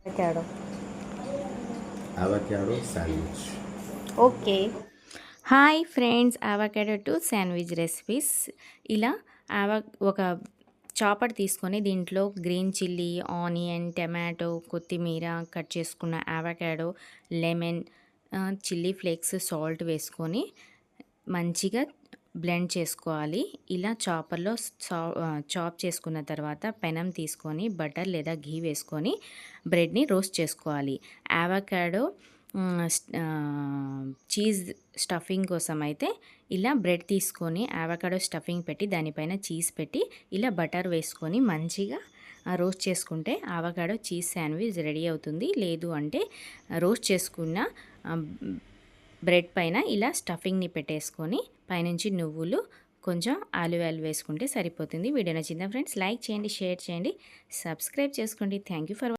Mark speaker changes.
Speaker 1: Avocado.
Speaker 2: Avocado sandwich.
Speaker 1: Okay. Hi friends, avocado to sandwich recipes. ఇలా ఆవ ఒక chopper తీసుకొని దీంట్లో గ్రీన్ చిల్లీ, ఆనియన్, టమాటో, కొత్తిమీర, కట్ చేసుకున్న avocado, lemon, chilli flakes, salt వేసుకొని మంచిగా బ్లెండ్ చేసుకోవాలి. ఇలా చాపర్లో చాప్ చేసుకున్న తర్వాత పెనం తీసుకొని బటర్ లేదా ఘీ వేసుకొని బ్రెడ్ని రోస్ట్ చేసుకోవాలి. అవకాడో చీజ్ స్టఫింగ్ కోసం అయితే ఇలా బ్రెడ్ తీసుకొని అవకాడో స్టఫింగ్ పెట్టి దానిపైన చీజ్ పెట్టి ఇలా బటర్ వేసుకొని మంచిగా రోస్ట్ చేసుకుంటే అవకాడో చీజ్ శాండ్విచ్ రెడీ అవుతుంది. లేదు అంటే రోస్ట్ చేసుకున్న ఆ, బ్రెడ్ పైన ఇలా స్టఫింగ్ని పెట్టేసుకొని పైనుంచి నువ్వులు కొంచెం ఆలివ్ వేసుకుంటే సరిపోతుంది. వీడియో నచ్చిందా ఫ్రెండ్స్? లైక్ చేయండి, షేర్ చేయండి, సబ్స్క్రైబ్ చేసుకోండి. Thank you for